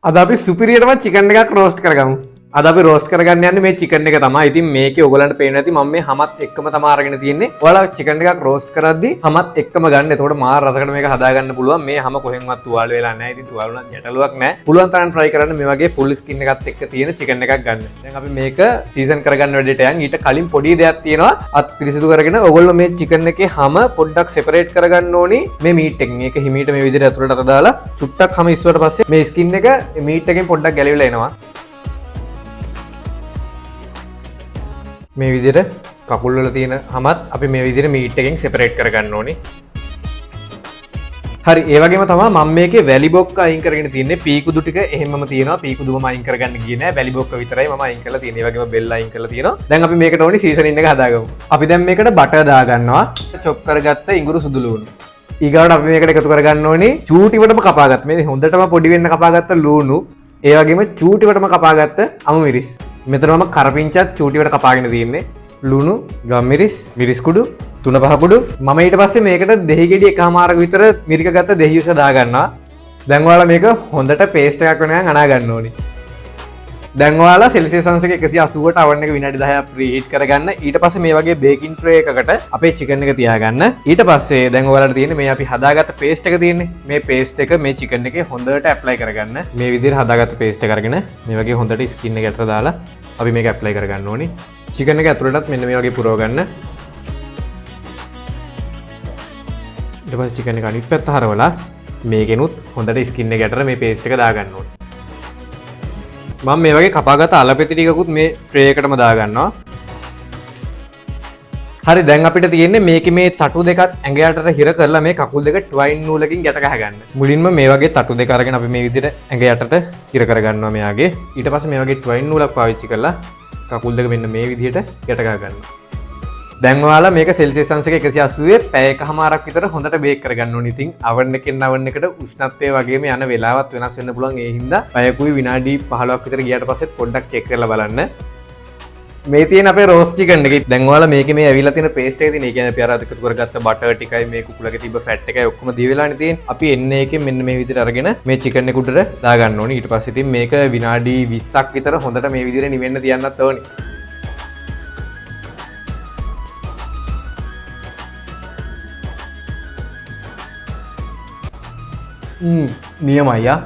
අද අපි සුපිරියටම චිකන් එකක් රෝස්ට් කරගමු. අද අපි රෝස්ට් කරගන්න යන්නේ මේ චිකන් එක තමයි. ඉතින් මේකේ ඔයගලන්ට පේන්න ඇති මම මේ හැමත් එක්කම තමයි අරගෙන තියෙන්නේ. ඔයාලා චිකන් එකක් රෝස්ට් කරද්දී හැමත් එක්කම ගන්න. එතකොට මාර රසකට මේක හදාගන්න පුළුවන්. මේ හැම කොහෙන්වත් තුවාල වෙලා නැහැ. ඉතින් තුවාල උනත් ගැටලුවක් නැහැ. පුළුවන් තරම් try කරන්න මේ වගේ full skin එකත් එක්ක තියෙන චිකන් එකක් ගන්න. දැන් අපි මේක සීසන් කරගන්න වැඩේට යන්. ඊට කලින් පොඩි දෙයක් තියෙනවා. අත් පිරිසිදු කරගෙන ඔයගොල්ලෝ මේ චිකන් එකේ හැම පොඩ්ඩක් separate කරගන්න ඕනි මේ meat එකෙන්. මේක හිමීට මේ විදිහට ඇතුළට අත දාලා චුට්ටක් හැම ඉස්සුවට පස්සේ මේ skin එක meat එකෙන් පොඩ්ඩක් ගැලවිලා එනවා. මේ විදිහට කකුල් වල තියෙන හැමත් අපි මේ විදිහට මීට් එකෙන් සෙපරේට් කරගන්න ඕනේ. හරි ඒ වගේම තමයි මම මේකේ වැලි බොක්ක අයින් කරගෙන තියන්නේ. පීකුදු ටික එහෙමම තියෙනවා. පීකුදුම අයින් කරගන්න ගියේ නෑ. වැලි බොක්ක විතරයි මම අයින් කරලා තියෙන්නේ. ඒ වගේම බෙල් අයින් කරලා තියෙනවා. දැන් අපි මේකට ඕනි සීසනින් එක හදාගමු. අපි දැන් මේකට බටර් දාගන්නවා. චොප් කරගත්ත ඉඟුරු සුදු ලුණු. ඊගාවට අපි මේකට එකතු කරගන්න ඕනි චූටිවටම කපාගත්ත. මේ හොඳටම පොඩි වෙන්න කපාගත්ත ලුණු. ඒ වගේම චූටිවටම කපාගත්ත අමු මිරිස්. මෙතන මම කරපිංචත් චූටිවට කපාගෙන තියෙන්නේ. ලුණු, ගම්මිරිස්, මිරිස් කුඩු, තුන පහ කුඩු. මම ඊට පස්සේ මේකට දෙහි ගෙඩි එකමාරක විතර මිරික ගත්ත දෙහි උස දා ගන්නවා. දැන් ඔයාලා මේක හොඳට පේස්ට් එකක් වෙනකන් අනා ගන්න ඕනි. දැන් ඔයාලා සෙල්සියස් අංශක 180ට oven එක විනාඩි 10ක් ප්‍රීහීට් කරගන්න. ඊට පස්සේ මේ වගේ බේකින් ට්‍රේ එකකට අපේ චිකන් එක තියාගන්න. ඊට පස්සේ දැන් ඔයාලට තියෙන්නේ මේ අපි හදාගත්ත පේස්ට් එක තියෙන්නේ. මේ පේස්ට් එක මේ චිකන් එකේ හොඳට ඇප්ලයි කරගන්න. මේ විදිහට හදාගත්ත පේස්ට් එක අරගෙන මේ වගේ හොඳට ස්කින් එක ඇතුළට දාලා අපි මේක ඇප්ලයි කරගන්න ඕනි. චිකන් එක ඇතුළටත් මෙන්න මේ වගේ පුරව ගන්න. ඊට පස්සේ චිකන් එක අනිත් පැත්ත හරවලා මේකෙනුත් හොඳට ස්කින් එක ඇතුළට මේ පේස්ට් එක දාගන්න ඕනි. මම මේ වගේ කපාගත්ත අලපෙති ටිකකුත් මේ ට්‍රේ එකටම දාගන්නවා. හරි දැන් අපිට තියෙන්නේ මේකේ මේ තටු දෙකත් ඇඟ යටට හිර කරලා මේ කකුල් දෙක ට්වයින් නූලකින් ගැට ගහගන්න. මුලින්ම මේ වගේ තටු දෙක අරගෙන අපි මේ විදිහට ඇඟ යටට හිර කරගන්නවා මෙයාගේ. ඊට පස්සේ මේ වගේ ට්වයින් නූලක් පාවිච්චි කරලා කකුල් දෙක මෙන්න මේ විදිහට ගැට ගහගන්නවා. දැන් ඔයාලා මේක සෙල්සියස් අංශක 180 පැය එකමාරක් විතර හොඳට බේක් කරගන්න ඕනේ. ඉතින් oven එකෙන් oven එකට උෂ්ණත්වය වගේම යන වෙලාවත් වෙනස් වෙන්න පුළුවන්. ඒ හින්දා පැයකුයි විනාඩි 15ක් විතර ගියාට පස්සෙත් පොඩ්ඩක් චෙක් කරලා බලන්න. මේ තියෙන අපේ රෝස් චිකන් එකේ දැන් ඔයාලා මේකේ මේ ඇවිල්ලා තියෙන පේස්ට් එක තියෙන. ඒ කියන්නේ අපි අර එකතු කරගත්ත බටර් ටිකයි මේ කුකුලගේ තිබ්බ ෆැට් එකයි ඔක්කොම දී වෙලානේ තියෙන්නේ. අපි එන්නේ එකෙන් මෙන්න මේ විදිහට අරගෙන මේ චිකන් එක උඩට දාගන්න ඕනේ. ඊට පස්සේ ඉතින් මේක විනාඩි 20ක් විතර හොඳට මේ විදිහට නිවෙන්න තියන්නත් ඕනේ. නියමයි යා